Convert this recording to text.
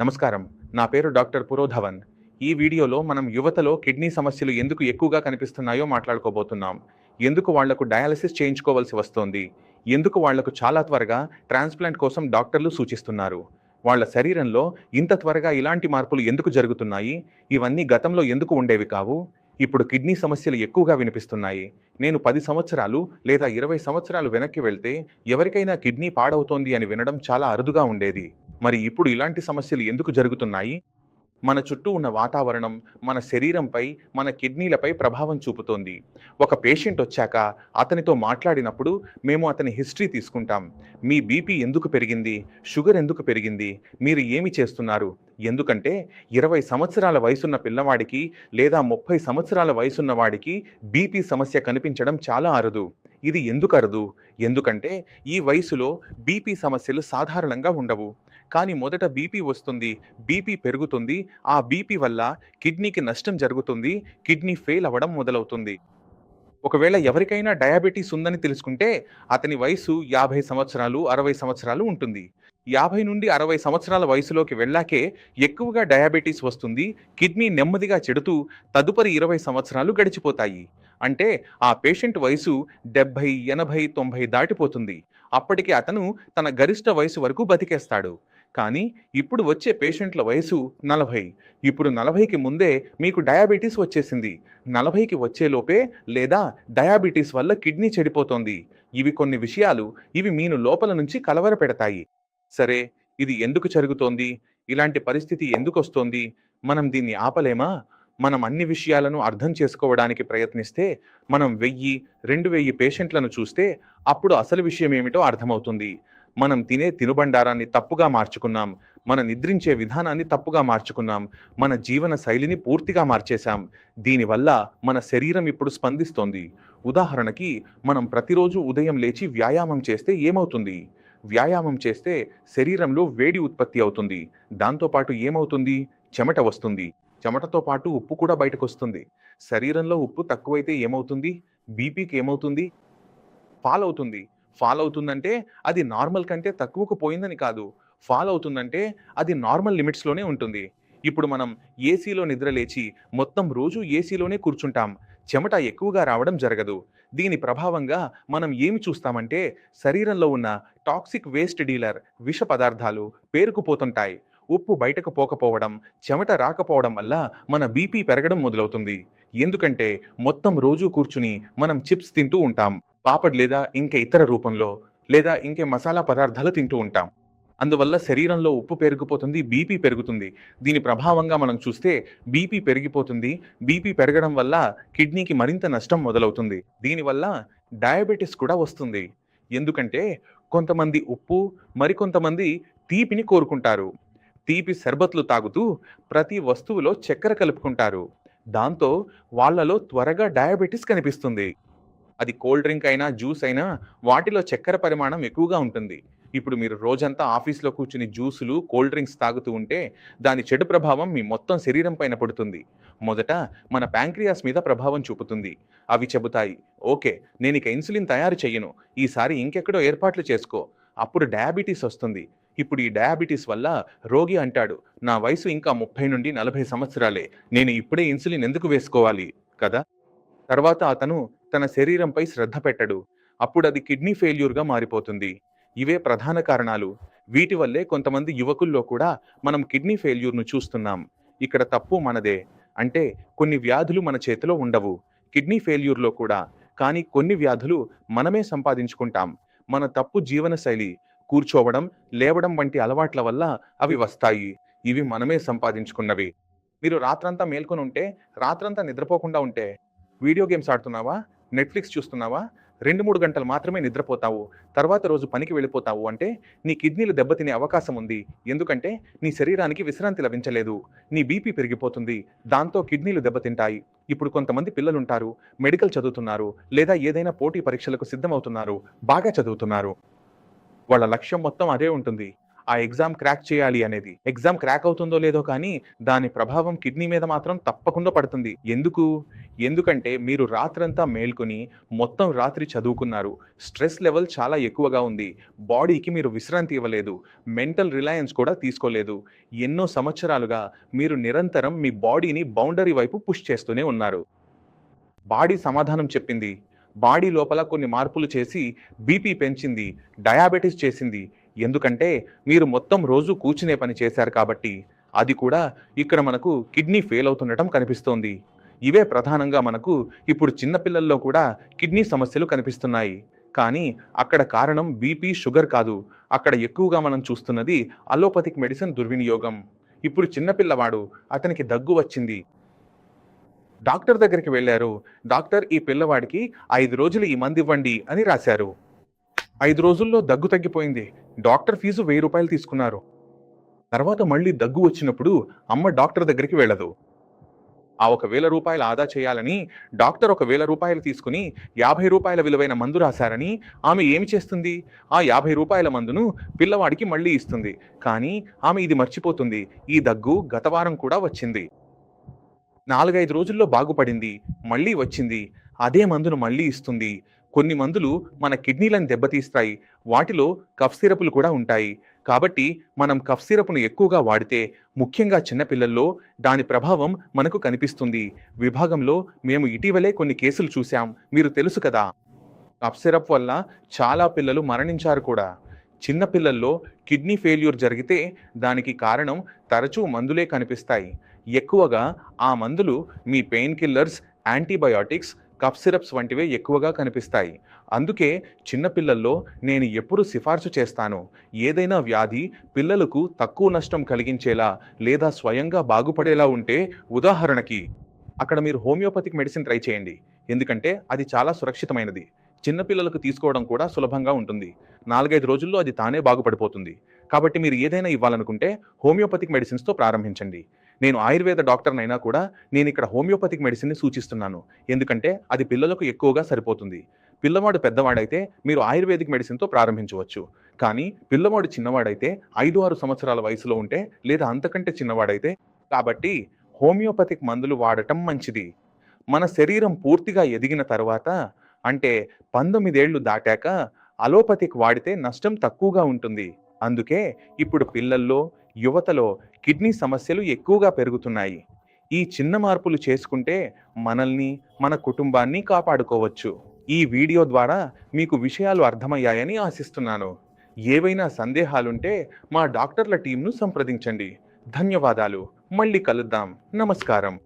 నమస్కారం. నా పేరు డాక్టర్ పురోధవన్. ఈ వీడియోలో మనం యువతలో కిడ్నీ సమస్యలు ఎందుకు ఎక్కువగా కనిపిస్తున్నాయో మాట్లాడుకోబోతున్నాం. ఎందుకు వాళ్లకు డయాలసిస్ చేయించుకోవాల్సి వస్తోంది? ఎందుకు వాళ్లకు చాలా త్వరగా ట్రాన్స్‌ప్లాంట్ కోసం డాక్టర్లు సూచిస్తున్నారు? వాళ్ళ శరీరంలో ఇంత త్వరగా ఇలాంటి మార్పులు ఎందుకు జరుగుతున్నాయి? ఇవన్నీ గతంలో ఎందుకు ఉండేవి కావు? ఇప్పుడు కిడ్నీ సమస్యలు ఎక్కువగా వినిపిస్తున్నాయి. నేను 10 సంవత్సరాలు లేదా 20 సంవత్సరాలు వెనక్కి వెళ్తే ఎవరికైనా కిడ్నీ పాడవుతోంది అని వినడం చాలా అరుదుగా ఉండేది. మరి ఇప్పుడు ఇలాంటి సమస్యలు ఎందుకు జరుగుతున్నాయి? మన చుట్టూ ఉన్న వాతావరణం మన శరీరంపై, మన కిడ్నీలపై ప్రభావం చూపుతోంది. ఒక పేషెంట్ వచ్చాక అతనితో మాట్లాడినప్పుడు మేము అతని హిస్టరీ తీసుకుంటాం. మీ బీపీ ఎందుకు పెరిగింది? షుగర్ ఎందుకు పెరిగింది? మీరు ఏమి చేస్తున్నారు? ఎందుకంటే 20 సంవత్సరాల వయసున్న పిల్లవాడికి లేదా 30 సంవత్సరాల వయసున్న వాడికి బీపీ సమస్య కనిపించడం చాలా అరుదు. ఇది ఎందుకు అరుదు? ఎందుకంటే ఈ వయసులో బీపీ సమస్యలు సాధారణంగా ఉండవు. కానీ మొదట బీపీ వస్తుంది, బీపీ పెరుగుతుంది, ఆ బీపీ వల్ల కిడ్నీకి నష్టం జరుగుతుంది, కిడ్నీ ఫెయిల్ అవ్వడం మొదలవుతుంది. ఒకవేళ ఎవరికైనా డయాబెటీస్ ఉందని తెలుసుకుంటే అతని వయసు 50 సంవత్సరాలు, 60 సంవత్సరాలు ఉంటుంది. 50 నుండి 60 సంవత్సరాల వయసులోకి వెళ్ళాకే ఎక్కువగా డయాబెటీస్ వస్తుంది, కిడ్నీ నెమ్మదిగా చెడుతూ తదుపరి 20 సంవత్సరాలు గడిచిపోతాయి. అంటే ఆ పేషెంట్ వయసు 70, 80, 90 దాటిపోతుంది. అప్పటికి అతను తన గరిష్ట వయసు వరకు బతికేస్తాడు. కానీ ఇప్పుడు వచ్చే పేషెంట్ల వయసు 40. ఇప్పుడు 40కి ముందే మీకు డయాబెటీస్ వచ్చేసింది. 40కి వచ్చేలోపే లేదా డయాబెటీస్ వల్ల కిడ్నీ చెడిపోతోంది. ఇవి కొన్ని విషయాలు, ఇవి మీను లోపల నుంచి కలవర పెడతాయి. సరే, ఇది ఎందుకు జరుగుతోంది? ఇలాంటి పరిస్థితి ఎందుకొస్తోంది? మనం దీన్ని ఆపలేమా? మనం అన్ని విషయాలను అర్థం చేసుకోవడానికి ప్రయత్నిస్తే, మనం 1000, 2000 పేషెంట్లను చూస్తే అప్పుడు అసలు విషయం ఏమిటో అర్థమవుతుంది. మనం తినే తినుబండారాన్ని తప్పుగా మార్చుకున్నాం, మన నిద్రించే విధానాన్ని తప్పుగా మార్చుకున్నాం, మన జీవన శైలిని పూర్తిగా మార్చేశాం. దీనివల్ల మన శరీరం ఇప్పుడు స్పందిస్తోంది. ఉదాహరణకి, మనం ప్రతిరోజు ఉదయం లేచి వ్యాయామం చేస్తే ఏమవుతుంది? వ్యాయామం చేస్తే శరీరంలో వేడి ఉత్పత్తి అవుతుంది. దాంతోపాటు ఏమవుతుంది? చెమట వస్తుంది. చెమటతో పాటు ఉప్పు కూడా బయటకొస్తుంది. శరీరంలో ఉప్పు తక్కువైతే ఏమవుతుంది? బీపీకి ఏమవుతుంది? ఫాల్ అవుతుంది. ఫాల్ అవుతుందంటే అది నార్మల్ కంటే తక్కువకు పోయిందని కాదు. ఫాల్ అవుతుందంటే అది నార్మల్ లిమిట్స్‌లోనే ఉంటుంది. ఇప్పుడు మనం ఏసీలో నిద్రలేచి మొత్తం రోజు ఏసీలోనే కూర్చుంటాం. చెమట ఎక్కువగా రావడం జరగదు. దీని ప్రభావంగా మనం ఏమి చూస్తామంటే శరీరంలో ఉన్న టాక్సిక్ వేస్ట్ డీలర్ విష పదార్థాలు పేరుకుపోతుంటాయి. ఉప్పు బయటకు పోకపోవడం, చెమట రాకపోవడం వల్ల మన బీపీ పెరగడం మొదలవుతుంది. ఎందుకంటే మొత్తం రోజు కూర్చుని మనం చిప్స్ తింటూ ఉంటాం. పాపడ్ లేదా ఇంక ఇతర రూపంలో లేదా ఇంకే మసాలా పదార్థాలు తింటూ ఉంటాం. అందువల్ల శరీరంలో ఉప్పు పెరిగిపోతుంది, బీపీ పెరుగుతుంది. దీని ప్రభావంగా మనం చూస్తే బీపీ పెరిగిపోతుంది. బీపీ పెరగడం వల్ల కిడ్నీకి మరింత నష్టం మొదలవుతుంది. దీనివల్ల డయాబెటిస్ కూడా వస్తుంది. ఎందుకంటే కొంతమంది ఉప్పు, మరికొంతమంది తీపిని కోరుకుంటారు. తీపి షర్బత్లు తాగుతూ ప్రతి వస్తువులో చక్కెర కలుపుకుంటారు. దాంతో వాళ్ళలో త్వరగా డయాబెటిస్ కనిపిస్తుంది. అది కోల్డ్ డ్రింక్ అయినా, జ్యూస్ అయినా వాటిలో చక్కెర పరిమాణం ఎక్కువగా ఉంటుంది. ఇప్పుడు మీరు రోజంతా ఆఫీస్‌లో కూర్చుని జ్యూసులు, కోల్డ్ డ్రింక్స్ తాగుతూ ఉంటే దాని చెడు ప్రభావం మీ మొత్తం శరీరం పైన పడుతుంది. మొదట మన ప్యాంక్రియాస్ మీద ప్రభావం చూపుతుంది. అవి చెబుతాయి, ఓకే, నేనిక ఇన్సులిన్ తయారు చెయ్యను. ఈసారి ఇంకెక్కడో ఏర్పాట్లు చేసుకో. అప్పుడు డయాబెటిస్ వస్తుంది. ఇప్పుడు ఈ డయాబెటిస్ వల్ల రోగి అంటాడు, నా వయసు ఇంకా 30 నుండి 40 సంవత్సరాలే. నేను ఇప్పుడే ఇన్సులిన్ ఎందుకు వేసుకోవాలి కదా? తర్వాత అతను తన శరీరంపై శ్రద్ధ పెట్టడు. అప్పుడు అది కిడ్నీ ఫెయిల్యూర్‌గా మారిపోతుంది. ఇవే ప్రధాన కారణాలు. వీటి వల్లే కొంతమంది యువకుల్లో కూడా మనం కిడ్నీ ఫెయిల్యూర్‌ను చూస్తున్నాం. ఇక్కడ తప్పు మనదే. అంటే కొన్ని వ్యాధులు మన చేతిలో ఉండవు. కిడ్నీ ఫెయిల్యూర్‌లో కూడా. కానీ కొన్ని వ్యాధులు మనమే సంపాదించుకుంటాం. మన తప్పు జీవనశైలి, కూర్చోవడం, లేవడం వంటి అలవాట్ల వల్ల అవి వస్తాయి. ఇవి మనమే సంపాదించుకున్నవి. మీరు రాత్రంతా మేల్కొని ఉంటే, రాత్రంతా నిద్రపోకుండా ఉంటే, వీడియో గేమ్స్ ఆడుతున్నావా? నెట్‌ఫ్లిక్స్ చూస్తున్నావా? 2, 3 గంటలు మాత్రమే నిద్రపోతావు. తర్వాత రోజు పనికి వెళ్ళిపోతావు అంటే నీ కిడ్నీలు దెబ్బతినే అవకాశం ఉంది. ఎందుకంటే నీ శరీరానికి విశ్రాంతి లభించలేదు. నీ బీపీ పెరిగిపోతుంది. దాంతో కిడ్నీలు దెబ్బతింటాయి. ఇప్పుడు కొంతమంది పిల్లలుంటారు, మెడికల్ చదువుతున్నారు, లేదా ఏదైనా పోటీ పరీక్షలకు సిద్ధమవుతున్నారు, బాగా చదువుతున్నారు. వాళ్ళ లక్ష్యం మొత్తం అదే ఉంటుంది. ఆ ఎగ్జామ్ క్రాక్ చేయాలి అనేది. ఎగ్జామ్ క్రాక్ అవుతుందో లేదో కానీ దాని ప్రభావం కిడ్నీ మీద మాత్రం తప్పకుండా పడుతుంది. ఎందుకంటే మీరు రాత్రంతా మేల్కొని మొత్తం రాత్రి చదువుకున్నారు. స్ట్రెస్ లెవెల్ చాలా ఎక్కువగా ఉంది. బాడీకి మీరు విశ్రాంతి ఇవ్వలేదు. మెంటల్ రిలయన్స్ కూడా తీసుకోలేదు. ఎన్నో సంవత్సరాలుగా మీరు నిరంతరం మీ బాడీని బౌండరీ వైపు పుష్ చేస్తూనే ఉన్నారు. బాడీ సమాధానం చెప్పింది. బాడీ లోపల కొన్ని మార్పులు చేసి బీపీ పెంచింది, డయాబెటిస్ చేసింది. ఎందుకంటే మీరు మొత్తం రోజు కూర్చునే పని చేశారు కాబట్టి. అది కూడా ఇక్కడ మనకు కిడ్నీ ఫెయిల్ అవుతుండటం కనిపిస్తోంది. ఇవే ప్రధానంగా మనకు ఇప్పుడు చిన్నపిల్లల్లో కూడా కిడ్నీ సమస్యలు కనిపిస్తున్నాయి. కానీ అక్కడ కారణం బీపీ, షుగర్ కాదు. అక్కడ ఎక్కువగా మనం చూస్తున్నది అలోపతిక్ మెడిసిన్ దుర్వినియోగం. ఇప్పుడు చిన్నపిల్లవాడు, అతనికి దగ్గు వచ్చింది. డాక్టర్ దగ్గరికి వెళ్ళారు. డాక్టర్ ఈ పిల్లవాడికి 5 రోజులు ఈ మందు ఇవ్వండి అని రాశారు. 5 రోజుల్లో దగ్గు తగ్గిపోయింది. డాక్టర్ ఫీజు ₹1000 తీసుకున్నారు. తర్వాత మళ్ళీ దగ్గు వచ్చినప్పుడు అమ్మ డాక్టర్ దగ్గరికి వెళ్ళదు. ఆ ₹1000 ఆదా చేయాలని డాక్టర్ ₹1000 తీసుకుని ₹50 విలువైన మందు రాశారని ఆమె ఏమి చేస్తుంది? ఆ ₹50 మందును పిల్లవాడికి మళ్ళీ ఇస్తుంది. కానీ ఆమె ఇది మర్చిపోతుంది. ఈ దగ్గు గత వారం కూడా వచ్చింది. 4-5 రోజుల్లో బాగుపడింది. మళ్ళీ వచ్చింది. అదే మందును మళ్ళీ ఇస్తుంది. కొన్ని మందులు మన కిడ్నీలను దెబ్బతీస్తాయి. వాటిలో కఫ్ సిరపులు కూడా ఉంటాయి. కాబట్టి మనం కఫ్ సిరపును ఎక్కువగా వాడితే, ముఖ్యంగా చిన్నపిల్లల్లో దాని ప్రభావం మనకు కనిపిస్తుంది. విభాగంలో మేము ఇటీవలే కొన్ని కేసులు చూశాం. మీరు తెలుసు కదా. కఫ్ సిరప్ వల్ల చాలా పిల్లలు మరణించారు కూడా. చిన్న పిల్లల్లో కిడ్నీ ఫెయిల్యూర్ జరిగితే దానికి కారణం తరచూ మందులే కనిపిస్తాయి. ఎక్కువగా ఆ మందులు మీ pain killers, antibiotics, cough syrups వంటివే ఎక్కువగా కనిపిస్తాయి. అందుకే చిన్నపిల్లల్లో నేను ఎప్పుడు సిఫార్సు చేస్తాను, ఏదైనా వ్యాధి పిల్లలకు తక్కువ నష్టం కలిగించేలా లేదా స్వయంగా బాగుపడేలా ఉంటే, ఉదాహరణకి అక్కడ మీరు హోమియోపతిక్ మెడిసిన్ ట్రై చేయండి. ఎందుకంటే అది చాలా సురక్షితమైనది. చిన్నపిల్లలకు తీసుకోవడం కూడా సులభంగా ఉంటుంది. 4-5 రోజుల్లో అది తానే బాగుపడిపోతుంది. కాబట్టి మీరు ఏదైనా ఇవ్వాలనుకుంటే హోమియోపతిక్ మెడిసిన్స్తో ప్రారంభించండి. నేను ఆయుర్వేద డాక్టర్నైనా కూడా నేను ఇక్కడ హోమియోపతిక్ మెడిసిన్ని సూచిస్తున్నాను. ఎందుకంటే అది పిల్లలకు ఎక్కువగా సరిపోతుంది. పిల్లవాడు పెద్దవాడైతే మీరు ఆయుర్వేదిక్ మెడిసిన్తో ప్రారంభించవచ్చు. కానీ పిల్లవాడు చిన్నవాడైతే 5-6 సంవత్సరాల వయసులో ఉంటే లేదా అంతకంటే చిన్నవాడైతే, కాబట్టి హోమియోపతిక్ మందులు వాడటం మంచిది. మన శరీరం పూర్తిగా ఎదిగిన తర్వాత, అంటే 19 ఏళ్లు దాటాక అలోపతిక్ వాడితే నష్టం తక్కువగా ఉంటుంది. అందుకే ఇప్పుడు పిల్లల్లో, యువతలో కిడ్నీ సమస్యలు ఎక్కువగా పెరుగుతున్నాయి. ఈ చిన్న మార్పులు చేసుకుంటే మనల్ని, మన కుటుంబాన్ని కాపాడుకోవచ్చు. ఈ వీడియో ద్వారా మీకు విషయాలు అర్థమయ్యాయని ఆశిస్తున్నాను. ఏవైనా సందేహాలుంటే మా డాక్టర్ల టీంను సంప్రదించండి. ధన్యవాదాలు. మళ్ళీ కలుద్దాం. నమస్కారం.